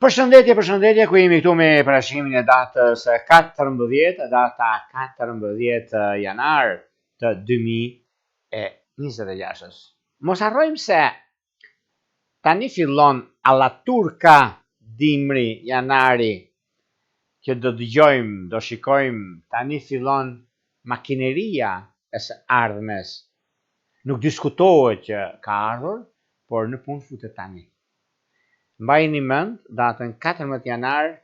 Përshëndetje, ku jemi këtu me parashikimin e datës 14, data 14 janar të 2026. Mos harrojmë se tani fillon alla turka dimri, janari, që do dëgjojmë, do shikojmë, tani fillon makineria e së ardhmes. Nuk diskutohet që ka ardhur, por në punë futet tani. Mbajini mend datën 14 janar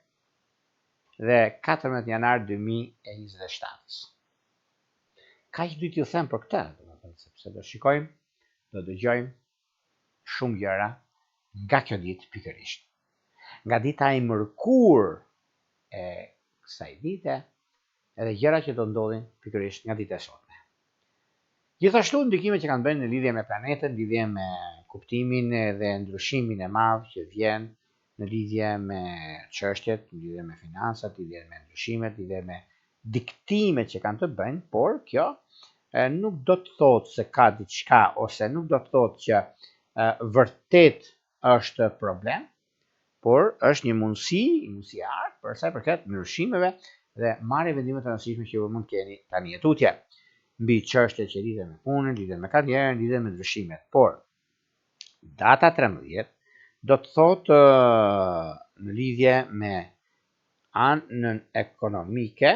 dhe 14 janar 2027. Kaq duhet t'ju them për këtë, sepse do shikojmë, do dëgjojmë shumë gjëra nga kjo ditë pikërisht. Nga dita e mërkur e kësaj dite, edhe gjëra që do ndodhin pikërisht nga dita e sotme. Gjithashtu ndikimet që kanë bërë në lidhje me planetën, lidhje me kuptimin dhe ndryshimin e madh që vjen në lidhje me çështjet, në lidhje me financat, në lidhje me ndryshimet, në lidhje me diktimet që kanë të bëjnë, por kjo nuk do të thotë se ka diçka ose nuk do të thotë që vërtet është problem, por është një mundësi e artë për sa i përket ndryshimeve dhe marrje vendime të rëndësishme që ju mund të keni tani e tutje mbi çështjet që lidhen me punën, lidhen me karrierën, lidhen me ndryshimet. Por data 13 do të thotë në lidhje me anën ekonomike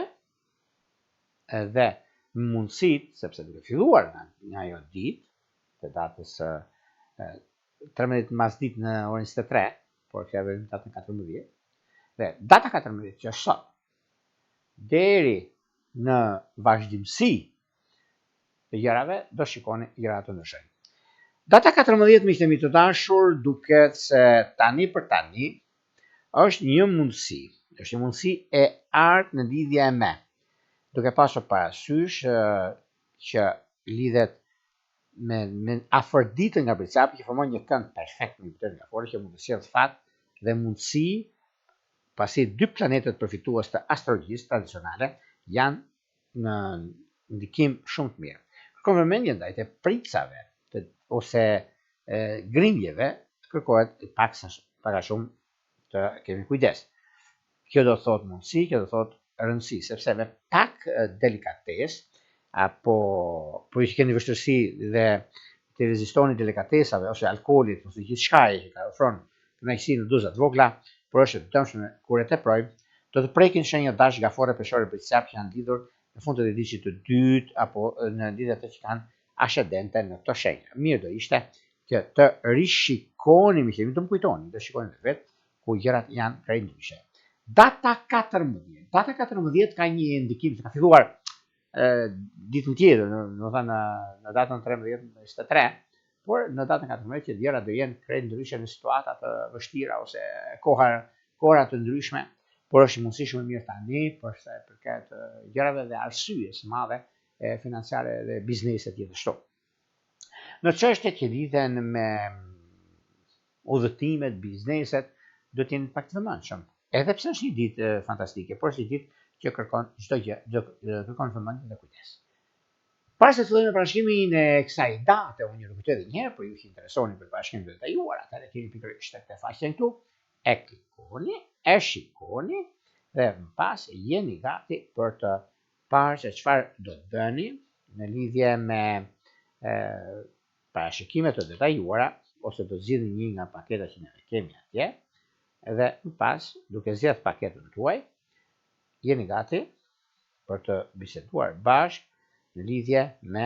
dhe mundësit, sepse duke filluar nga ajo ditë të datës 13 mas ditë në orën 23, por që e vërim datën 14, dhe data 14 që është sot, deri në vazhdimsi të gjërave, do shikoni gjëra të ndryshojnë. Data 14, miqtë e mi të dashur, duket se tani për tani është një mundësi e artë në lidhje me, duke pasur parasysh që lidhet me afërditën nga Bricapi, që formon një kënd perfekt në Jupiter nga fore, që mund të sjellë fat dhe mundësi, pasi dy planetet përfitues të astrologjisë tradicionale janë në ndikim shumë të mirë. Kërkon vëmendje ndaj të pricave ose grimjeve, kërkohet pak shumë të kemi kujdes. Kjo do thotë mundësi, kjo do thotë rëndësi, sepse me pak delikatesë apo që keni vështirësi dhe të rezistoni delikatesave ose alkoolit ose gjithçka që ka ofron kënaqësi në doza të vogla, por është e dëmshme kur e teprojmë, do të prekin shenja dash gafore peshore Bricapi që janë lidhur në fund të ditës të dytë apo në lidhje të që kanë ascendente në këto shenja. Mirë do ishte që të rishikoni, të më kujtoni, të shikoni vetë ku gjërat janë krejt ndryshe. Data 14 ka një ndikim që ka filluar ditën tjetër, në datën 13-23, por në datën 14 që gjërat do jenë krejt ndryshe në situata të vështira ose kohra të ndryshme, por është një mundësi shumë e mirë tani për sa i përket gjërave dhe arsyes së madhe financiare dhe bizneset gjithashtu. Në çështjet që lidhen me udhëtimet, bizneset, do të jenë pak të vëmendshëm. Edhe pse është një ditë fantastike, por është një ditë që kërkon çdo gjë, kërkon vëmendje dhe kujdes. Para se të fillojmë me parashikimin e kësaj date, unë ju rikujtoj edhe një herë, por ju që interesoni për parashikimin e detajuar, atëherë keni pikërisht këtë faqen këtu, e klikoni, e shikoni dhe më pas jeni gati për të parë se çfarë do të bëni në lidhje me parashikimet të detajuara ose do zgjidhni një nga paketat që ne kemi atje dhe më pas duke zgjedhur paketën tuaj jeni gati për të biseduar bashkë në lidhje me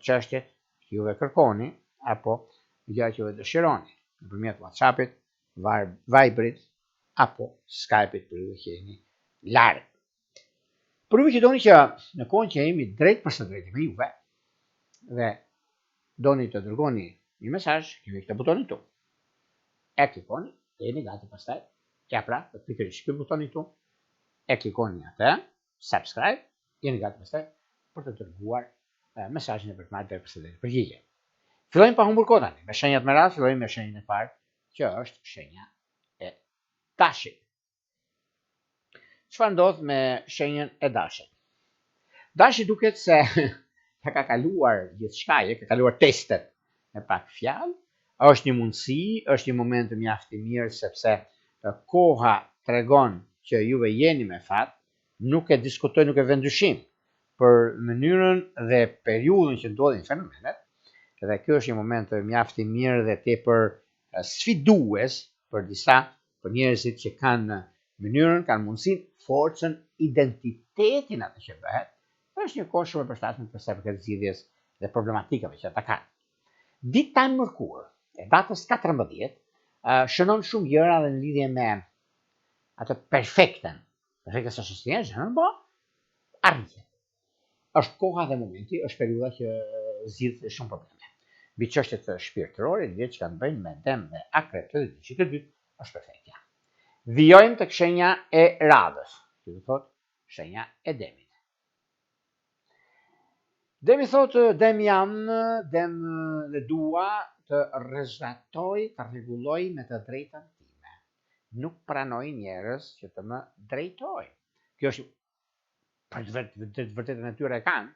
çështjet që juve kërkoni apo gjëra që juve dëshironi nëpërmjet WhatsAppit, Viberit apo Skype-it për ju që jeni larg. Për ju që doni që në kohën që jemi drejt për së drejti me juve dhe doni të dërgoni një mesazh, kemi këtë butonin këtu. E klikoni, jeni gati pastaj. Ja pra, pikërisht ky butoni këtu. E klikoni atë, subscribe, jeni gati pastaj për të dërguar mesazhin e përkthyer drejt për së drejti përgjigje. Fillojmë pa humbur kohë tani. Me shenjat me radhë, fillojmë me shenjën e parë, që është shenja e dashit. Çfarë ndodh me shenjën e dashit? Dashi duket se ka kaluar gjithçka, ka kaluar testet me pak fjalë, është një mundësi, është një moment mjaft i mirë sepse koha tregon që juve jeni me fat, nuk e diskutoj, nuk e vend dyshim për mënyrën dhe periudhën që ndodhin fenomenet, dhe kjo është një moment mjaft i mirë dhe tepër sfidues për disa, për njerëzit që kanë mënyrën, kanë mundësinë, forcën, identitetin atë që bëhet, është një kohë shumë e përshtatshme për sa i përket zgjidhjes dhe problematikave që ata kanë. Dita e mërkurë e datës 14 shënon shumë gjëra dhe në lidhje me atë perfekten së shoqërisë, po arritje. Është koha dhe momenti, është periudha që zgjidh shumë probleme. Mbi çështjet shpirtërore, lidhjet që kanë bëjnë me Dem dhe Akrep të diçit të dytë, është perfektja. Vijojmë tek shenja e radhës, që do thotë shenja e Demit. Demi thotë, Dem jam, Dem dhe dua të rrezatoj, të rregulloj me të drejtën time. Nuk pranoj njerëz që të më drejtojnë. Kjo është për vërtetën e tyre kanë.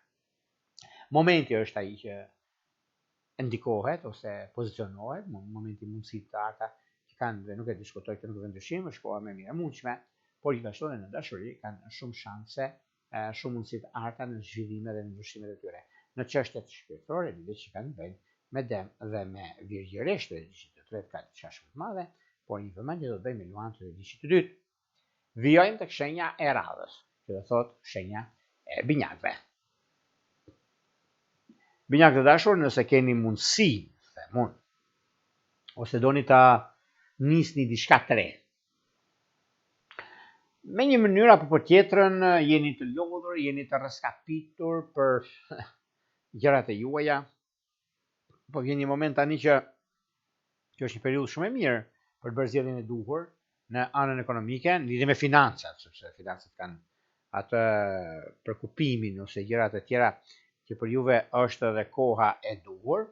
Momenti është ai që ndikohet ose pozicionohet, momenti mundësitë të arta që kanë dhe nuk e diskutoj këtë, nuk e vend dyshim, është koha më e mirë e mundshme, por gjithashtu edhe në dashuri kanë shumë shanse, shumë mundësi të arta në zhvillime dhe në ndryshimet e tyre. Në çështjet shpirtërore, lidhjet që kanë bëjnë me Dem dhe me Virgjëresht të diçit të tretë ka diçka shumë të madhe, por një vëmendje do të bëjmë me Luan të diçit të dytë. Vijojmë tek shenja e radhës, që do thotë shenja e binjakëve. Binjakë të dashur, nëse keni mundësi, themun, ose doni ta nisni diçka të re, me një mënyrë apo për tjetrën, jeni të lodhur, jeni të rrezikapitur për gjërat e juaja, po vjen një moment tani që është një periudhë shumë e mirë për të bërë zgjedhjen e duhur në anën ekonomike, në lidhje me financat, sepse financat kanë atë përkupimin ose gjërat e tjera që për juve është edhe koha e duhur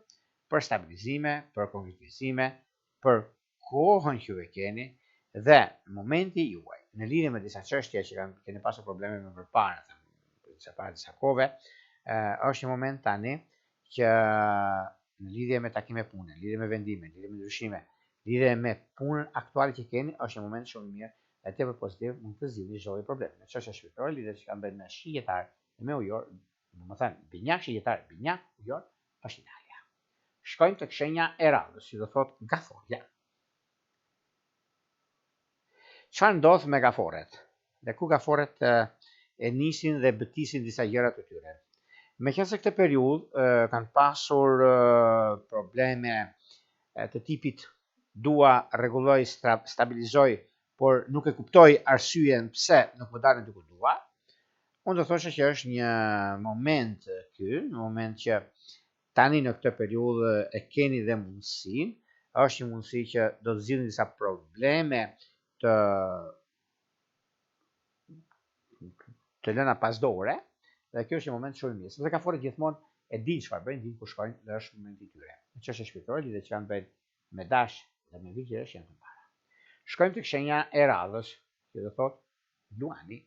për stabilizime, për konkretizime, për kohën që juve keni dhe momenti juaj në lidhje me disa çështje që keni pasur probleme me përpara, disa kohëve, është një moment tani që në lidhje me takime pune, lidhje me vendime, lidhje me ndryshime, lidhje me punën aktuale që keni, është një moment shumë mirë dhe tepër pozitiv, mund të zgjidhni çdo lloj problemi. Në çështja shpirtërore, lidhjet që kanë bërë me shigjetar dhe me ujor, domethënë binjak shigjetar, binjak ujor, është idealja. Shkojmë tek shenja e radhës, që do thotë gaforja. Çfarë ndodh me gaforet? Dhe ku gaforet e nisin dhe bëtisin disa gjëra të tyre. Meqense këtë periudhë kanë pasur probleme të tipit dua rregulloj, stabilizoj, por nuk e kuptoj arsyeën pse nuk më dalin duke dua, unë do thosha që është një moment një moment që tani në këtë periudhë e keni dhe mundësinë, është një mundësi që do të zgjidhni disa probleme të lëna pas dore, dhe kjo është një moment shumë i mirë, sepse gaforët gjithmonë e dinë çfarë bëjnë, dinë ku shkojnë dhe është momenti i tyre. Në çështje shpirtërore, lidhjet që kanë bëjnë me dash dhe me Virgjëresht janë të para. Shkojmë tek shenja e radhës, që do thotë Luani.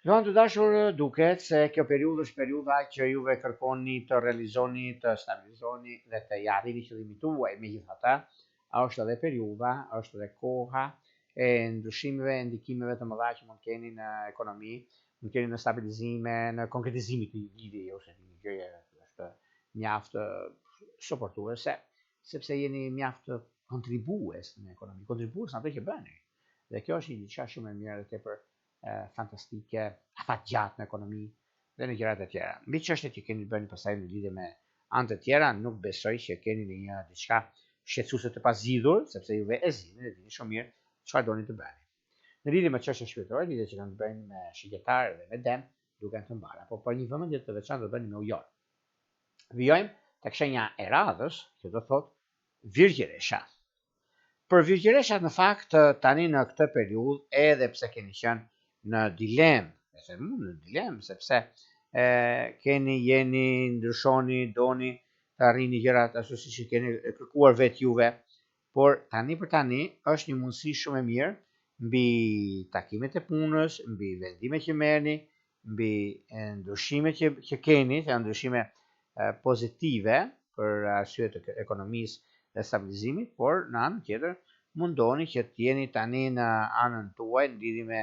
Luan të dashur, duket se kjo periudhë është periudha që juve kërkoni të realizoni, të stabilizoni dhe të arrini qëllimin tuaj. Megjithatë, është edhe periudha, është edhe koha e ndryshimeve, ndikimeve të mëdha që mund keni në ekonomi, mund keni në stabilizime, në konkretizimin të një lidhje ose një gjëje është mjaft suportuese, sepse jeni mjaft kontribues në ekonomi, kontribues në atë që bëni. Dhe kjo është një diçka shumë e mirë dhe tepër fantastike, afatgjatë në ekonomi dhe në gjërat e tjera. Mbi çështjet që keni bëni pastaj në lidhje me anë të tjera, nuk besoj që keni në një diçka shqetësuese të pazgjidhur, sepse juve e zgjidhni dhe dini shumë mirë çfarë doni të bëni. Në lidhje me çështjet shpirtërore, lidhjet që kanë të bëjnë me shigjetar dhe me Dem, duken të mbara, por për një vëmendje të veçantë do bëni me ujor. Vijojmë tek shenja e radhës, që do thotë Virgjëresha. Për Virgjëreshat në fakt tani në këtë periudhë, edhe pse keni qenë në dilemë, sepse jeni, ndryshoni, doni të arrini gjërat ashtu siç i keni kërkuar vetë juve, por tani për tani është një mundësi shumë e mirë mbi takimet e punës, mbi vendimet që merrni, mbi ndryshimet që keni, janë ndryshime pozitive për arsye të ekonomisë dhe stabilizimit, por në anën tjetër mundoni që t'jeni tani në anën tuaj, në lidhje me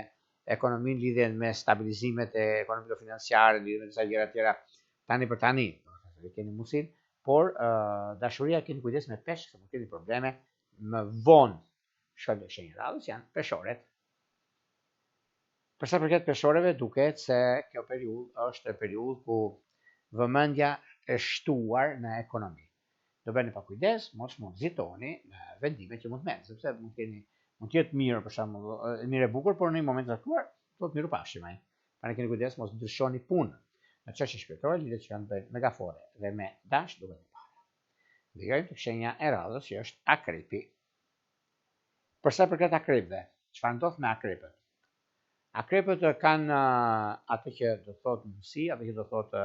ekonominë, lidhje me stabilizimet e ekonomiko-financiare, lidhje me disa gjëra tjera, tani për tani, keni mundësinë, por dashuria keni kujdes me peshk, se mund keni probleme më vonë. Shkojmë tek shenja e radhës, janë peshorët. Për sa përket peshorëve, duket se kjo periudhë është periudhë ku vëmendja e shtuar në ekonomi. Do bëni pa kujdes, mos mund zitoni në vendime që mund të merrni, sepse mund të jetë mirë, për shembull, mirë e bukur, por në një moment të caktuar do të mirupafshim ai. Pra keni kujdes mos ndryshoni punën. Në çështje shpirtërore, lidhet që kanë bëjnë me gafore dhe me dash duhet të para. Vijojmë tek shenja e radhës, që është akrepi. Për sa përket akrepëve, çfarë ndodh me akrepët? Akrepët kanë atë që do thotë mundësi, atë që do thotë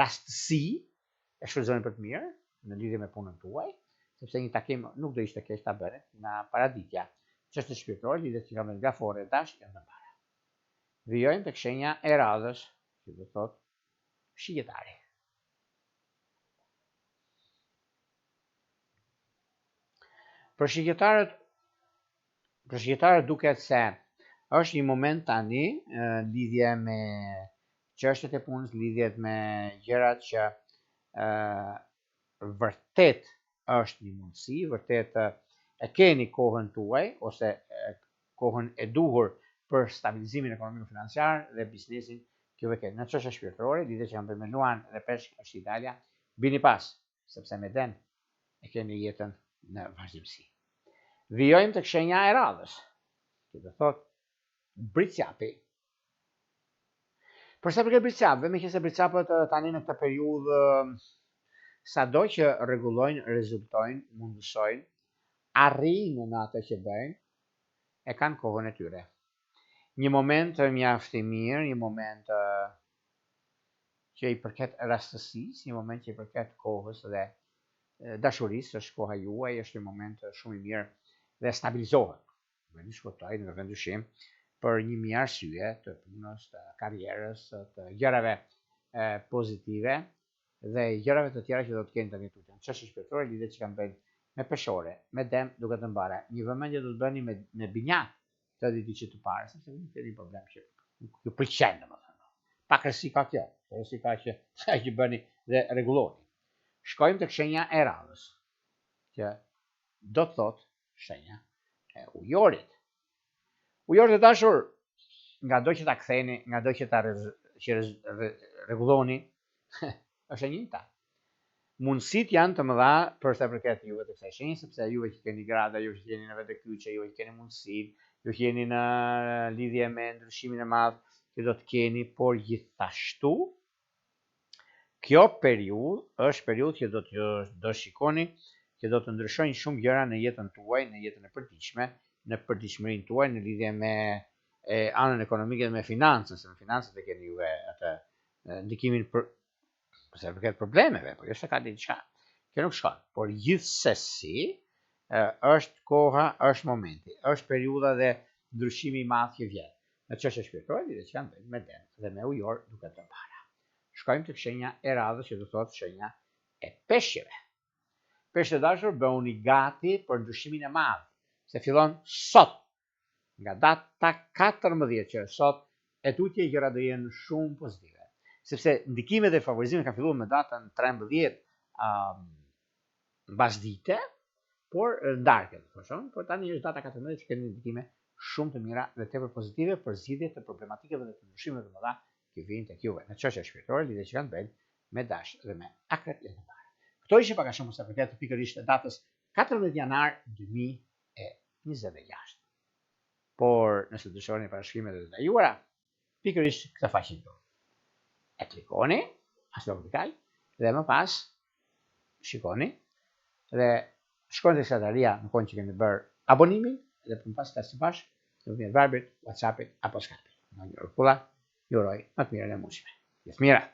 rastësi, e shfrytëzoni për të mirë në lidhje me punën tuaj, sepse një takim nuk do ishte keq ta bëni nga paraditja. Çështje shpirtërore, lidhet që kanë me gafore dhe dash janë më para. Vijojmë tek shenja e radhës, që do thotë shigjetari. Për shigjetarët duket se është një moment tani lidhje me çështjet e punës, lidhjet me gjërat që vërtet është një mundësi, vërtet e keni kohën tuaj ose kohën e duhur për stabilizimin ekonomiko-financiar dhe biznesin që vë keni. Në çështje shpirtërore, lidhje që kanë bërë me luan dhe peshk është idealja, bini pas, sepse me den e keni jetën në vazhdimsi. Vijojmë tek shenja e radhës, që do thotë bricjapi. Për sa përket bricjapëve, meqenëse bricjapët tani në këtë periudhë sado që rregullojnë, rezultojnë, mundësojnë, arrijnë në atë që bëjnë, e kanë kohën e tyre. Një moment mjaft i mirë, një moment që i përket rastësisë, një moment që i përket kohës dhe dashurisë, është koha juaj, është një moment shumë i mirë dhe stabilizohet. Me diskutojnë në vendyshim për një mirë arsye të punës, të karrierës, të gjërave pozitive dhe gjërave të tjera që do të keni tani tutje. Çështje shpirtërore, lidhet që kanë bëjnë me peshore, me dem duke të mbare. Një vëmendje do të bëni me binjak të ditës që të parë, sepse nuk keni problem që ju pëlqen, domethënë. Pak rësi ka kjo, rësi ka që bëni dhe rregulloni. Shkojmë tek shenja e radhës, që do të thotë shenja e ujorit. Ujorët e dashur, nga do që ta ktheni, nga do që ta rregulloni, është e njëjta. Mundësit janë të mëdha për sa përket juve të kësaj shenje, sepse juve që keni grada, juve që jeni në vetë kyçe, juve që keni mundësit, juve që jeni në lidhje me ndryshimin e madh që do të keni, por gjithashtu kjo periudhë është periudhë që do shikoni që do të ndryshojnë shumë gjëra në jetën tuaj, në jetën e përditshme, në përditshmërinë tuaj, në lidhje me anën ekonomike dhe me financën, se në financët e keni juve atë ndikimin për sa përket problemeve, por jo se ka diçka. Kjo nuk shkon, por gjithsesi është koha, është momenti, është periudha dhe ndryshimi i madh që vjen. Në çështje shpirtërore, lidhet që kanë me den dhe me ujor duke të para. Shkojmë tek shenja e radhës, që do thotë shenja e peshqeve. Peshqët e dashur, bëuni gati për ndryshimin e madh, se fillon sot. Nga data 14 që sot, e tutje gjëra do jenë shumë pozitive. Sepse ndikimet dhe favorizimet kanë filluar me datën 13 mbasdite, por ndarket, por tani është data 14 që keni ndikime shumë të mira dhe tepër pozitive për zgjidhje të problematikave dhe të ndryshimeve të mëdha që vijnë tek juve. Në çështje shpirtërore, lidhje që kanë bëjnë me dash dhe me akrep dhe me parë. Këto ishin pak a shumë sa përket pikërisht datës 14 janar 2026. Por nëse dëshironi parashikrimet e detajuara, pikërisht këtë faqe këtu. E klikoni, ashtu vertikal, dhe më pas shikoni dhe shkoni te sekretaria në kohën që keni bërë abonimin dhe më pas të së bashku në Viberit, WhatsAppit apo Skype. Në një rrulla, ju uroj më të mirën e mundshme. Gjithë mirat!